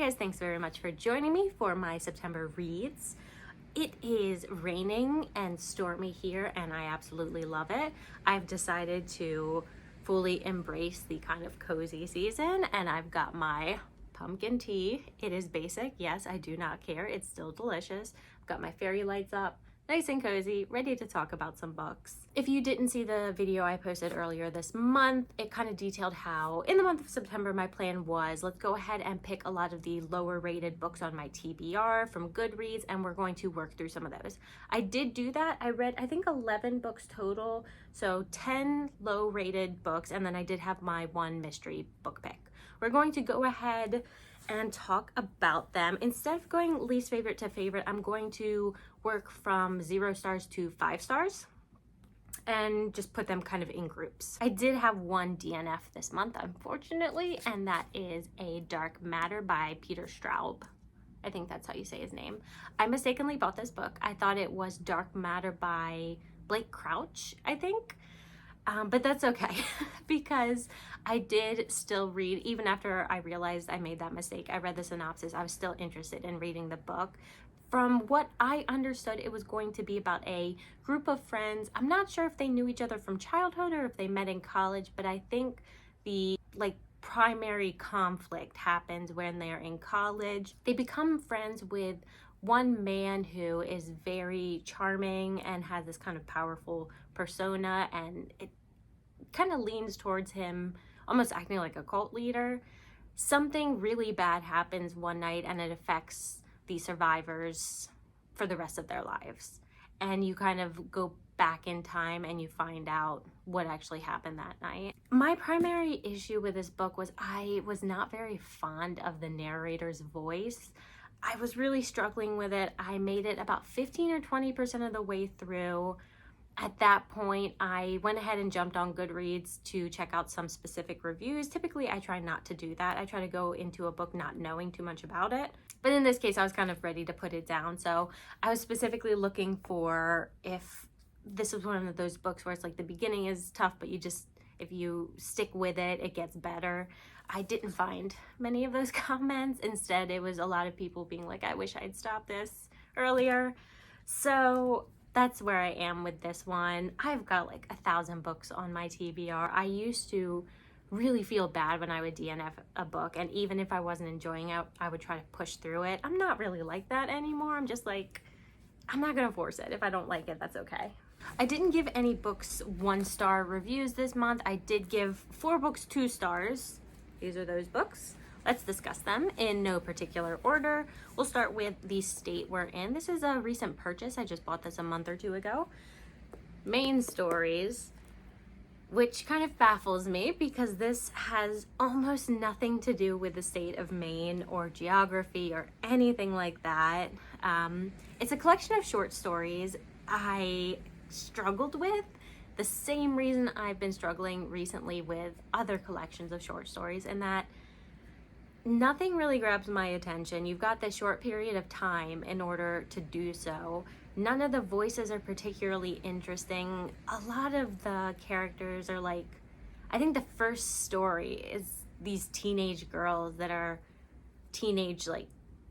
guys, thanks very much for joining me for my September reads. It is raining and stormy here and I absolutely love it. I've decided to fully embrace the kind of cozy season and I've got my pumpkin tea. It is basic, yes, I do not care. It's still delicious. I've got my fairy lights up, nice and cozy, ready to talk about some books. If you didn't see the video I posted earlier this month, it kind of detailed how in the month of September my plan was, let's go ahead and pick a lot of the lower rated books on my TBR from Goodreads and we're going to work through some of those. I did do that. I read I think 11 books total, so 10 low rated books, and then I did have my one mystery book pick. We're going to go ahead and talk about them. Instead of going least favorite to favorite, I'm going to work from 0 stars to 5 stars and just put them kind of in groups. I did have one DNF this month, unfortunately, and that is A Dark Matter by Peter Straub. I think that's how you say his name. I mistakenly bought this book. I thought it was Dark Matter by Blake Crouch, I think. But that's okay because I did still read, even after I realized I made that mistake. I read the synopsis. I was still interested in reading the book. From what I understood, it was going to be about a group of friends. I'm not sure if they knew each other from childhood or if they met in college, but I think the primary conflict happens when they're in college. They become friends with one man who is very charming and has this kind of powerful persona, and it kind of leans towards him almost acting like a cult leader. Something really bad happens one night and it affects the survivors for the rest of their lives, and you kind of go back in time and you find out what actually happened that night. My primary issue with this book was I was not very fond of the narrator's voice. I was really struggling with it. I made it about 15 or 20% of the way through. At that point, I went ahead and jumped on Goodreads to check out some specific reviews. Typically, I try not to do that. I try to go into a book not knowing too much about it. But in this case, I was kind of ready to put it down. So I was specifically looking for if this was one of those books where it's like the beginning is tough, but if you stick with it, it gets better. I didn't find many of those comments. Instead, it was a lot of people being like, I wish I'd stopped this earlier. So that's where I am with this one. I've got like 1,000 books on my TBR. I used to really feel bad when I would DNF a book, and even if I wasn't enjoying it, I would try to push through it. I'm not really like that anymore. I'm just like, I'm not gonna force it. If I don't like it, that's okay. I didn't give any books 1-star reviews this month. I did give 4 books 2 stars. These are those books. Let's discuss them in no particular order. We'll start with the state we're in. This is a recent purchase. I just bought this a month or 2 ago. Maine Stories, which kind of baffles me because this has almost nothing to do with the state of Maine or geography or anything like that. It's a collection of short stories I struggled with the same reason I've been struggling recently with other collections of short stories, and that nothing really grabs my attention. You've got this short period of time in order to do so. None of the voices are particularly interesting. A lot of the characters are like, I think the first story is these teenage girls that are teenage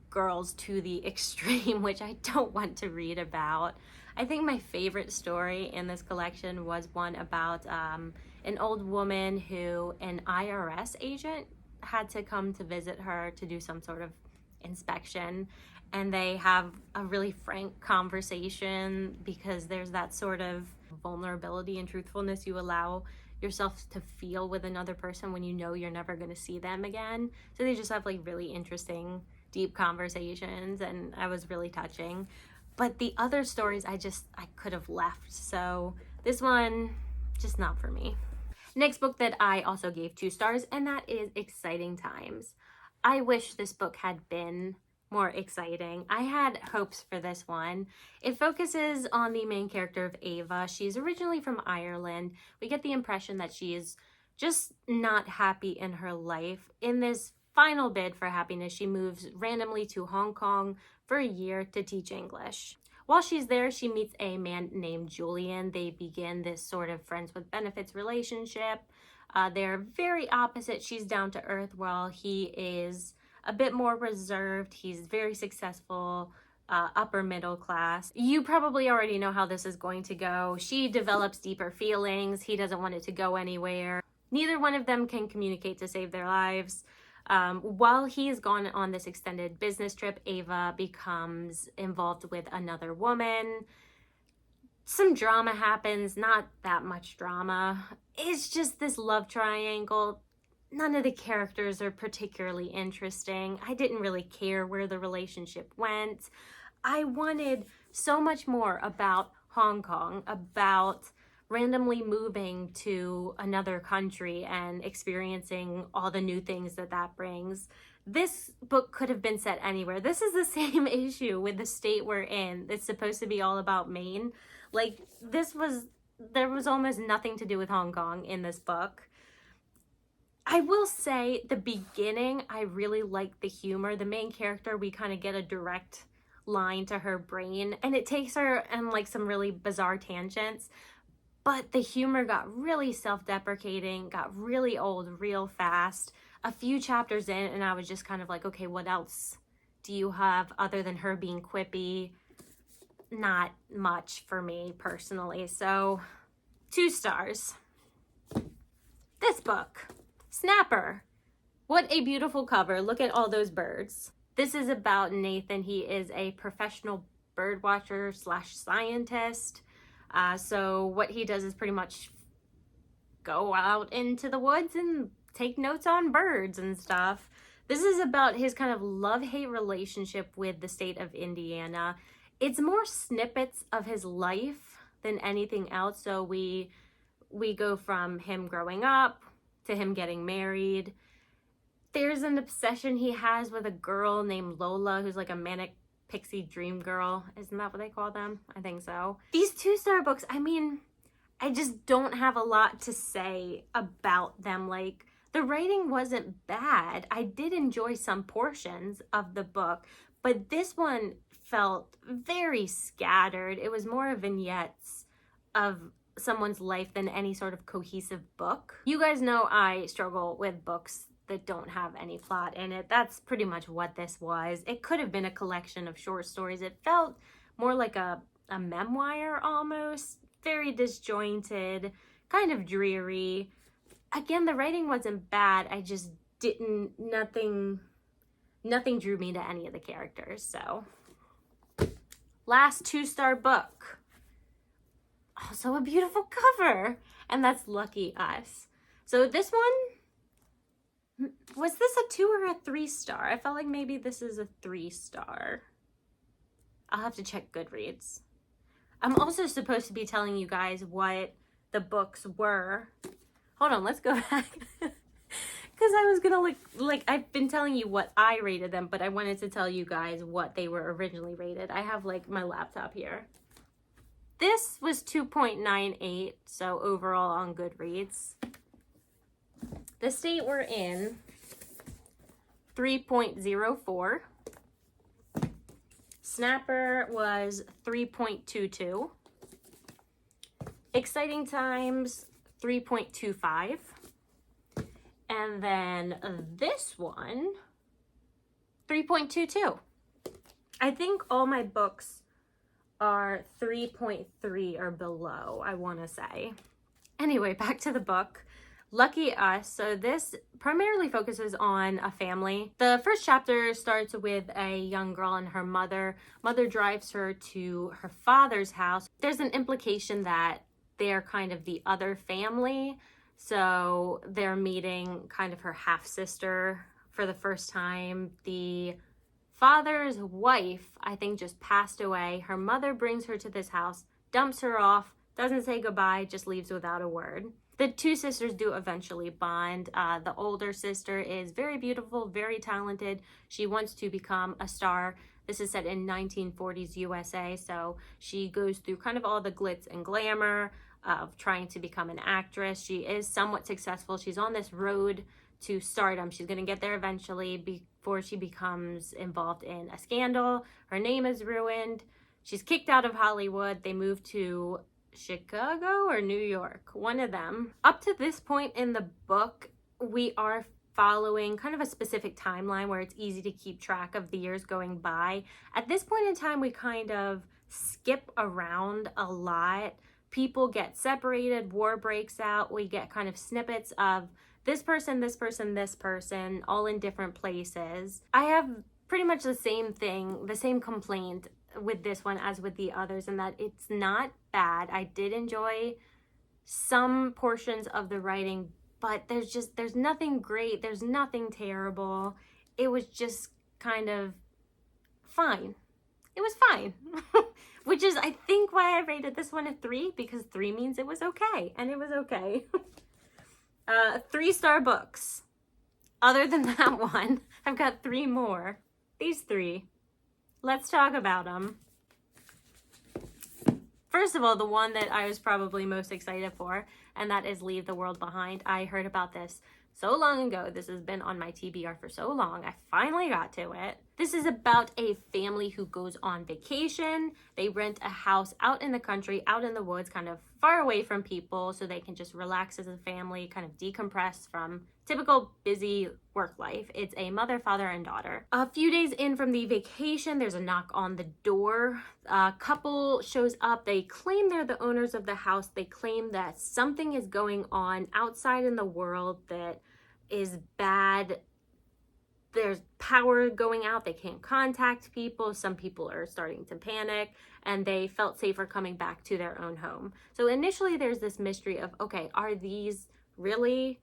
girls to the extreme, which I don't want to read about. I think my favorite story in this collection was one about an old woman who an IRS agent had to come to visit her to do some sort of inspection, and they have a really frank conversation because there's that sort of vulnerability and truthfulness you allow yourself to feel with another person when you know you're never going to see them again. So they just have really interesting, deep conversations, and I was really touching. But the other stories I could have left. So this one, just not for me. Next book that I also gave 2 stars, and that is Exciting Times. I wish this book had been more exciting. I had hopes for this one. It focuses on the main character of Ava. She's originally from Ireland. We get the impression that she is just not happy in her life. In this final bid for happiness, she moves randomly to Hong Kong for a year to teach English. While she's there, she meets a man named Julian. They begin this sort of friends with benefits relationship. They're very opposite. She's down to earth while he is a bit more reserved. He's very successful, upper middle class. You probably already know how this is going to go. She develops deeper feelings. He doesn't want it to go anywhere. Neither one of them can communicate to save their lives. While he is gone on this extended business trip, Ava becomes involved with another woman. Some drama happens, not that much drama. It's just this love triangle. None of the characters are particularly interesting. I didn't really care where the relationship went. I wanted so much more about Hong Kong, about randomly moving to another country and experiencing all the new things that that brings. This book could have been set anywhere. This is the same issue with the state we're in. It's supposed to be all about Maine. Like, there was almost nothing to do with Hong Kong in this book. I will say the beginning, I really liked the humor. The main character, we kind of get a direct line to her brain, and it takes her in like some really bizarre tangents. But the humor got really self-deprecating, got really old real fast. A few chapters in, and I was just kind of like, okay, what else do you have other than her being quippy? Not much for me personally. So 2 stars. This book, Snapper. What a beautiful cover. Look at all those birds. This is about Nathan. He is a professional bird watcher / scientist. So what he does is pretty much go out into the woods and take notes on birds and stuff. This is about his kind of love-hate relationship with the state of Indiana. It's more snippets of his life than anything else. So we go from him growing up to him getting married. There's an obsession he has with a girl named Lola, who's like a manic pixie dream girl. Isn't that what they call them? I think so. These 2-star books, I mean, I just don't have a lot to say about them. Like, the writing wasn't bad. I did enjoy some portions of the book, but this one felt very scattered. It was more vignettes of someone's life than any sort of cohesive book. You guys know I struggle with books that don't have any plot in it. That's pretty much what this was. It could have been a collection of short stories. It felt more like a memoir almost. Very disjointed, kind of dreary. Again, the writing wasn't bad. I just nothing drew me to any of the characters. So, last 2-star book. Also a beautiful cover. And that's Lucky Us. So this one, was this a 2 or a 3-star? I felt like maybe this is a 3-star. I'll have to check Goodreads. I'm also supposed to be telling you guys what the books were. Hold on, let's go back. Because I was gonna like I've been telling you what I rated them, but I wanted to tell you guys what they were originally rated. I have like my laptop here. This was 2.98, so overall on Goodreads. The state we're in, 3.04. Snapper was 3.22. Exciting Times, 3.25. And then this one, 3.22. I think all my books are 3.3 or below, I want to say. Anyway, back to the book. Lucky Us. So this primarily focuses on a family. The first chapter starts with a young girl and her mother. Mother drives her to her father's house. There's an implication that they're kind of the other family. So they're meeting kind of her half-sister for the first time. The father's wife, I think, just passed away. Her mother brings her to this house, dumps her off, doesn't say goodbye, just leaves without a word. The 2 sisters do eventually bond. The older sister is very beautiful, very talented. She wants to become a star. This is set in 1940s USA, so she goes through kind of all the glitz and glamour of trying to become an actress. She is somewhat successful. She's on this road to stardom. She's going to get there eventually before she becomes involved in a scandal. Her name is ruined. She's kicked out of Hollywood. They move to Chicago or New York, one of them. Up to this point in the book, we are following kind of a specific timeline where it's easy to keep track of the years going by. At this point in time, we kind of skip around a lot. People get separated, war breaks out, we get kind of snippets of this person, this person, this person, all in different places. I have pretty much the same thing, the same complaint with this one as with the others, in that it's not bad. I did enjoy some portions of the writing, but there's nothing great, there's nothing terrible. It was just kind of fine. It was fine. Which is, I think, why I rated this one a 3, because 3 means it was okay, and it was okay. 3-star books. Other than that one, I've got 3 more. These 3. Let's talk about them. First of all, the one that I was probably most excited for, and that is Leave the World Behind. I heard about this so long ago. This has been on my TBR for so long. I finally got to it. This is about a family who goes on vacation. They rent a house out in the country, out in the woods, kind of far away from people, so they can just relax as a family, kind of decompress from typical busy work life. It's a mother, father, and daughter. A few days in from the vacation, there's a knock on the door. A couple shows up. They claim they're the owners of the house. They claim that something is going on outside in the world that is bad. There's power going out. They can't contact people. Some people are starting to panic, and they felt safer coming back to their own home. So initially there's this mystery of, okay, are these really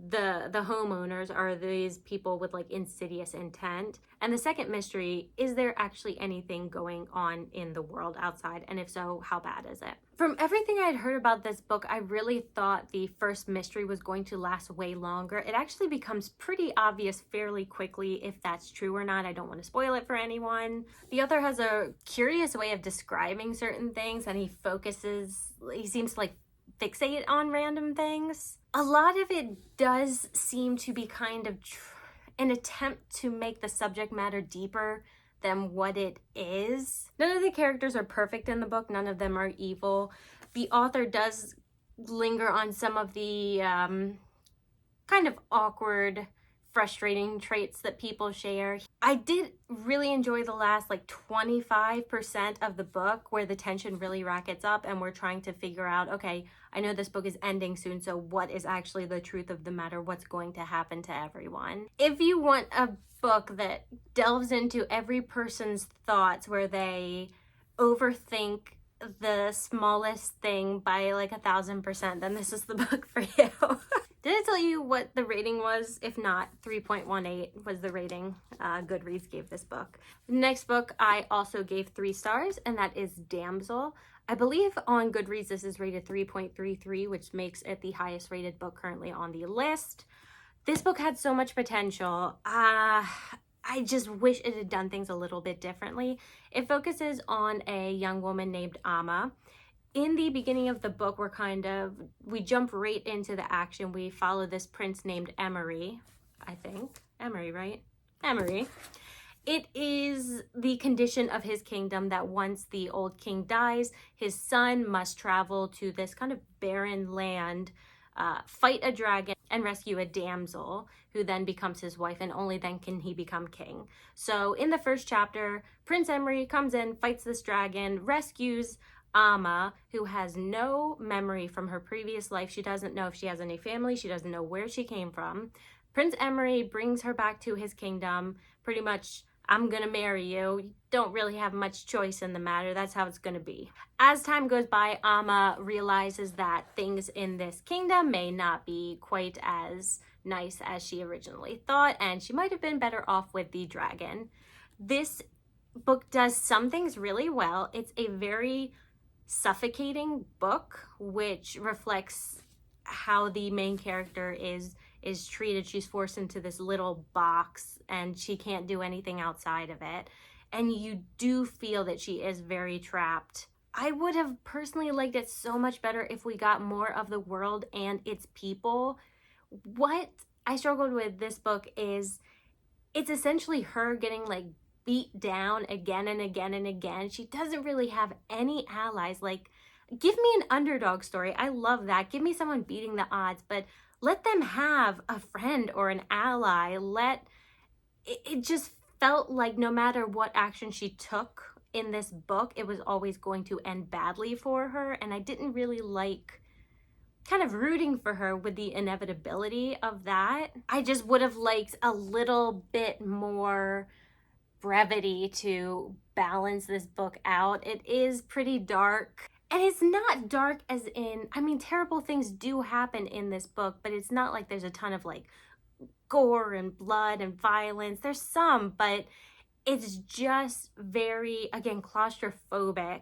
the homeowners? Are these people with like insidious intent? And the second mystery, is there actually anything going on in the world outside? And if so, how bad is it? From everything I had heard about this book, I really thought the first mystery was going to last way longer. It actually becomes pretty obvious fairly quickly if that's true or not. I don't want to spoil it for anyone. The author has a curious way of describing certain things, and he seems to like fixate on random things. A lot of it does seem to be kind of an attempt to make the subject matter deeper than what it is. None of the characters are perfect in the book. None of them are evil. The author does linger on some of the kind of awkward, frustrating traits that people share. I did really enjoy the last like 25% of the book, where the tension really rackets up and we're trying to figure out, okay, I know this book is ending soon, so what is actually the truth of the matter? What's going to happen to everyone? If you want a book that delves into every person's thoughts, where they overthink the smallest thing by like 1,000%, then this is the book for you. Did I tell you what the rating was? If not, 3.18 was the rating Goodreads gave this book. The next book I also gave 3 stars, and that is Damsel. I believe on Goodreads this is rated 3.33, which makes it the highest rated book currently on the list. This book had so much potential. I just wish it had done things a little bit differently. It focuses on a young woman named Amma. In the beginning of the book, we jump right into the action. We follow this prince named Emery, I think. Emery, right? Emery. It is the condition of his kingdom that once the old king dies, his son must travel to this kind of barren land, fight a dragon, and rescue a damsel, who then becomes his wife, and only then can he become king. So in the first chapter, Prince Emery comes in, fights this dragon, rescues Amma, who has no memory from her previous life. She doesn't know if she has any family. She doesn't know where she came from. Prince Emery brings her back to his kingdom. Pretty much, I'm gonna marry you. You don't really have much choice in the matter. That's how it's gonna be. As time goes by, Amma realizes that things in this kingdom may not be quite as nice as she originally thought, and she might have been better off with the dragon. This book does some things really well. It's a very suffocating book, which reflects how the main character is treated. She's forced into this little box and she can't do anything outside of it, and you do feel that she is very trapped. I would have personally liked it so much better if we got more of the world and its people. What I struggled with this book is it's essentially her getting like beat down again and again and again. She doesn't really have any allies. Like, give me an underdog story. I love that. Give me someone beating the odds, but let them have a friend or an ally. It just felt like no matter what action she took in this book, it was always going to end badly for her. And I didn't really like kind of rooting for her with the inevitability of that. I just would have liked a little bit more brevity to balance this book out. It is pretty dark. And it's not dark as in, I mean, terrible things do happen in this book, but it's not like there's a ton of like gore and blood and violence. There's some, but it's just very, again, claustrophobic.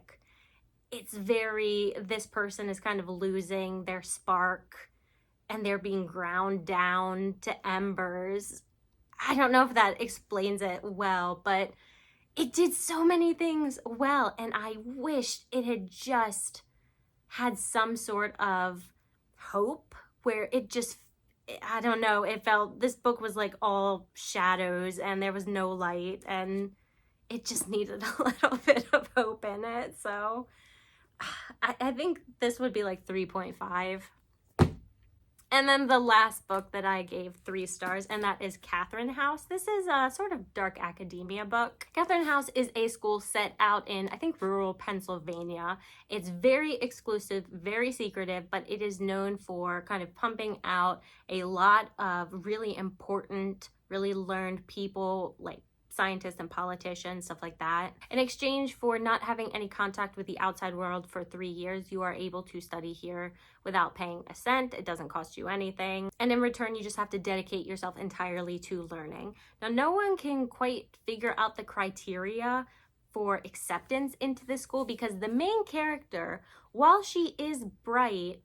It's very, this person is kind of losing their spark and they're being ground down to embers. I don't know if that explains it well, but it did so many things well, and I wished it had just had some sort of hope where it just, I don't know, it felt, this book was like all shadows and there was no light, and it just needed a little bit of hope in it. So I think this would be like 3.5. And then the last book that I gave 3 stars, and that is Catherine House. This is a sort of dark academia book. Catherine House is a school set out in, I think, rural Pennsylvania. It's very exclusive, very secretive, but it is known for kind of pumping out a lot of really important, really learned people, like scientists and politicians, stuff like that. In exchange for not having any contact with the outside world for 3 years, you are able to study here without paying a cent. It doesn't cost you anything. And in return, you just have to dedicate yourself entirely to learning. Now, no one can quite figure out the criteria for acceptance into this school because the main character, while she is bright,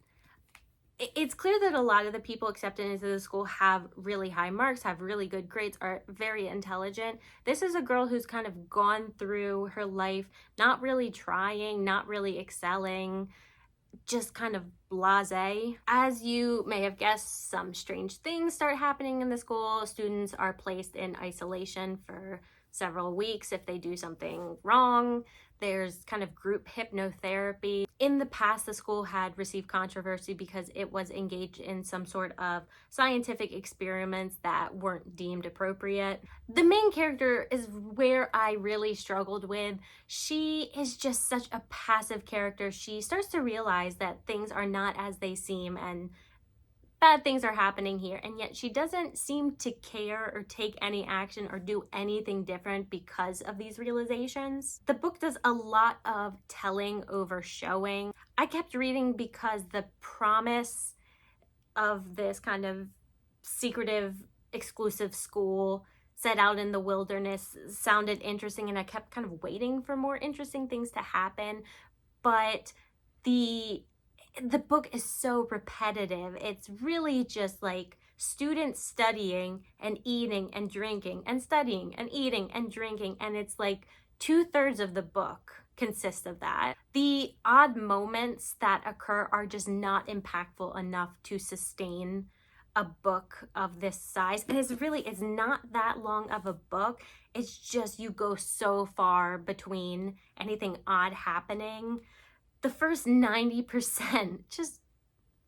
it's clear that a lot of the people accepted into the school have really high marks, have really good grades, are very intelligent. This is a girl who's kind of gone through her life not really trying, not really excelling, just kind of blasé. As you may have guessed, some strange things start happening in the school. Students are placed in isolation for several weeks if they do something wrong. There's kind of group hypnotherapy. In the past, the school had received controversy because it was engaged in some sort of scientific experiments that weren't deemed appropriate. The main character is where I really struggled with. She is just such a passive character. She starts to realize that things are not as they seem and bad things are happening here, and yet she doesn't seem to care or take any action or do anything different because of these realizations. The book does a lot of telling over showing. I kept reading because the promise of this kind of secretive, exclusive school set out in the wilderness sounded interesting, and I kept kind of waiting for more interesting things to happen, but the book is so repetitive. It's really just like students studying and eating and drinking and studying and eating and drinking, and it's like 2/3 of the book consists of that. The odd moments that occur are just not impactful enough to sustain a book of this size, and it's not that long of a book. It's just you go so far between anything odd happening. The first 90% just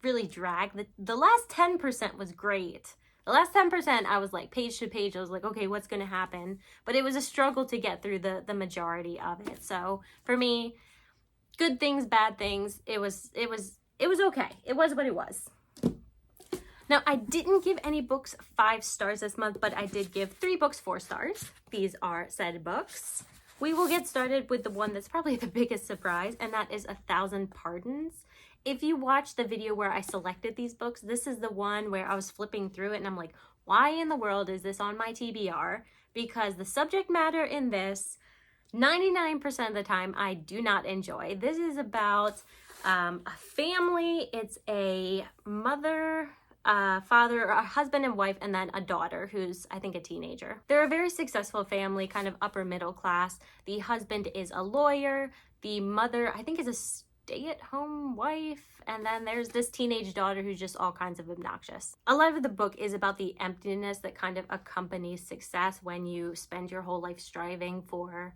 really dragged. The last 10% was great. The last 10%, I was like page to page, I was like, okay, what's gonna happen? But it was a struggle to get through the majority of it. So for me, good things, bad things, it was okay. It was what it was. Now, I didn't give any books 5 stars this month, but I did give 3 books 4 stars. These are said books. We will get started with the one that's probably the biggest surprise, and that is 1,000 Pardons. If you watched the video where I selected these books, this is the one where I was flipping through it and I'm like, why in the world is this on my TBR? Because the subject matter in this, 99% of the time, I do not enjoy. This is about a family. It's a mother, father, a husband and wife, and then a daughter who's, I think, a teenager. They're a very successful family, kind of upper middle class. The husband is a lawyer. The mother, I think, is a stay-at-home wife. And then there's this teenage daughter who's just all kinds of obnoxious. A lot of the book is about the emptiness that kind of accompanies success when you spend your whole life striving for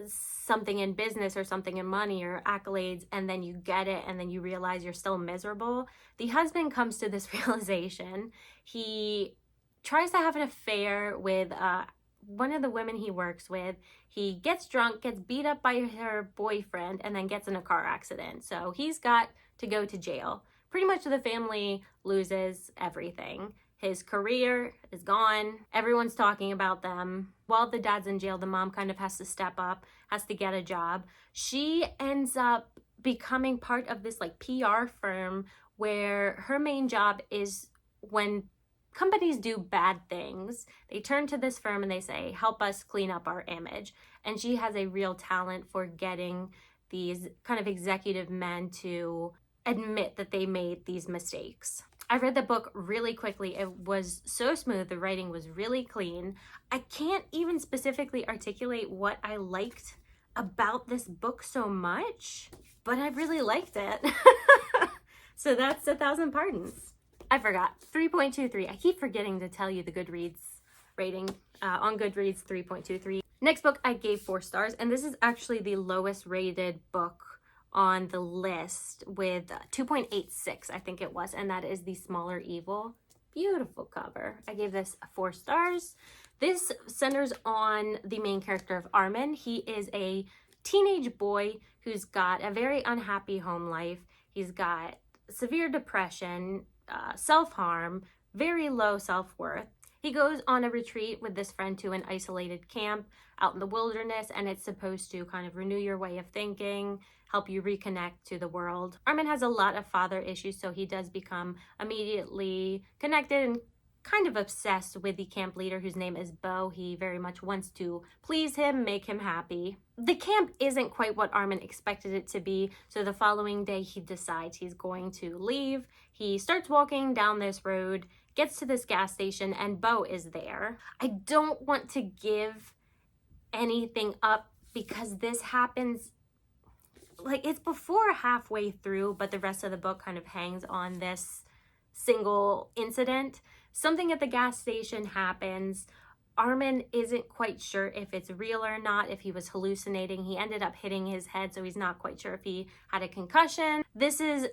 something in business or something in money or accolades, and then you get it and then you realize you're still miserable. The husband comes to this realization. He tries to have an affair with one of the women he works with. He gets drunk, gets beat up by her boyfriend, and then gets in a car accident. So he's got to go to jail. Pretty much the family loses everything. His career is gone. Everyone's talking about them. While the dad's in jail, the mom kind of has to step up, has to get a job. She ends up becoming part of this like PR firm where her main job is when companies do bad things, they turn to this firm and they say, help us clean up our image. And she has a real talent for getting these kind of executive men to admit that they made these mistakes. I read the book really quickly. It was so smooth. The writing was really clean. I can't even specifically articulate what I liked about this book so much, but I really liked it. So that's 1,000 Pardons. I forgot. 3.23. I keep forgetting to tell you the Goodreads rating. On Goodreads, 3.23. Next book I gave 4 stars, and this is actually the lowest rated book on the list with 2.86, I think it was, and that is The Smaller Evil. Beautiful cover. I gave this 4 stars. This centers on the main character of Armin. He is a teenage boy who's got a very unhappy home life. He's got severe depression, self-harm, very low self-worth. He goes on a retreat with this friend to an isolated camp out in the wilderness, and it's supposed to kind of renew your way of thinking, help you reconnect to the world. Armin has a lot of father issues, so he does become immediately connected and kind of obsessed with the camp leader, whose name is Bo. He very much wants to please him, make him happy. The camp isn't quite what Armin expected it to be, so the following day he decides he's going to leave. He starts walking down this road, gets to this gas station, and Bo is there. I don't want to give anything up because this happens, like, it's before halfway through, but the rest of the book kind of hangs on this single incident. Something at the gas station happens. Armin isn't quite sure if it's real or not, if he was hallucinating. He ended up hitting his head, so he's not quite sure if he had a concussion. This is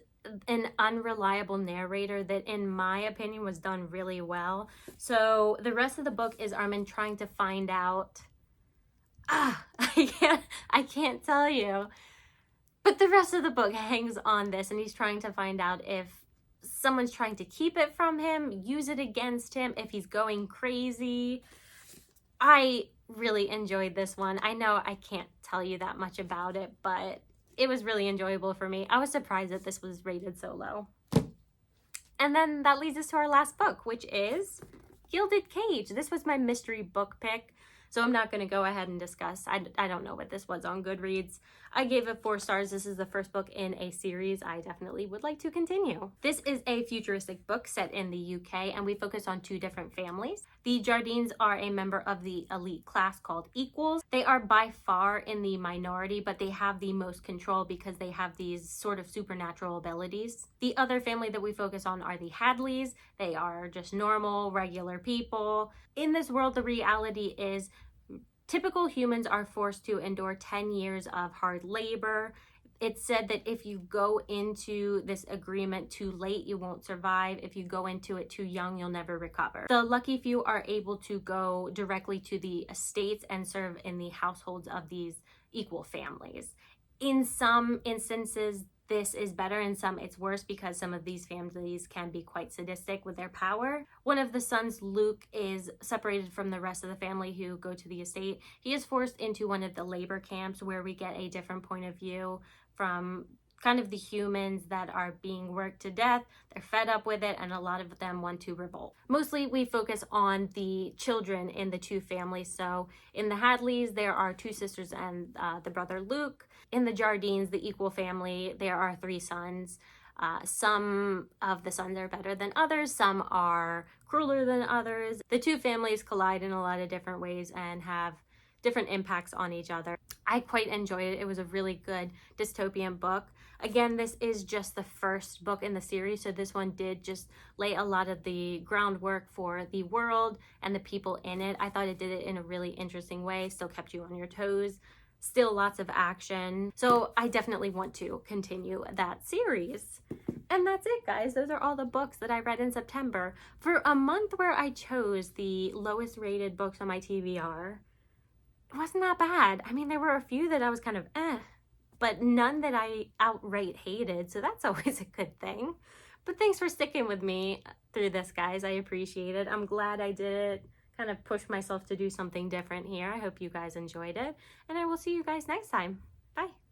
an unreliable narrator that, in my opinion, was done really well. So the rest of the book is Armin trying to find out. I can't tell you. But the rest of the book hangs on this, and he's trying to find out if someone's trying to keep it from him, use it against him, if he's going crazy. I really enjoyed this one. I know I can't tell you that much about it, but it was really enjoyable for me. I was surprised that this was rated so low. And then that leads us to our last book, which is Gilded Cage. This was my mystery book pick, so I'm not going to go ahead and discuss. I don't know what this was on Goodreads. I gave it 4 stars. This is the first book in a series I definitely would like to continue. This is a futuristic book set in the UK, and we focus on 2 different families. The Jardines are a member of the elite class called Equals. They are by far in the minority, but they have the most control because they have these sort of supernatural abilities. The other family that we focus on are the Hadleys. They are just normal, regular people. In this world, the reality is typical humans are forced to endure 10 years of hard labor. It's said that if you go into this agreement too late, you won't survive. If you go into it too young, you'll never recover. The lucky few are able to go directly to the estates and serve in the households of these equal families. In some instances, this is better, in some it's worse, because some of these families can be quite sadistic with their power. One of the sons, Luke, is separated from the rest of the family who go to the estate. He is forced into one of the labor camps where we get a different point of view from kind of the humans that are being worked to death. They're fed up with it, and a lot of them want to revolt. Mostly we focus on the children in the 2 families. So in the Hadleys, there are 2 sisters and the brother Luke. In the Jardines, the equal family, there are 3 sons. Some of the sons are better than others. Some are crueler than others. The 2 families collide in a lot of different ways and have different impacts on each other. I quite enjoyed it. It was a really good dystopian book. Again, this is just the first book in the series, so this one did just lay a lot of the groundwork for the world and the people in it. I thought it did it in a really interesting way, still kept you on your toes. still lots of action. So I definitely want to continue that series. And that's it, guys. Those are all the books that I read in September. For a month where I chose the lowest rated books on my TBR, it wasn't that bad. I mean, there were a few that I was kind of but none that I outright hated. So that's always a good thing. But thanks for sticking with me through this, guys. I appreciate it. I'm glad I did it. Kind of pushed myself to do something different here. I hope you guys enjoyed it. And I will see you guys next time. Bye.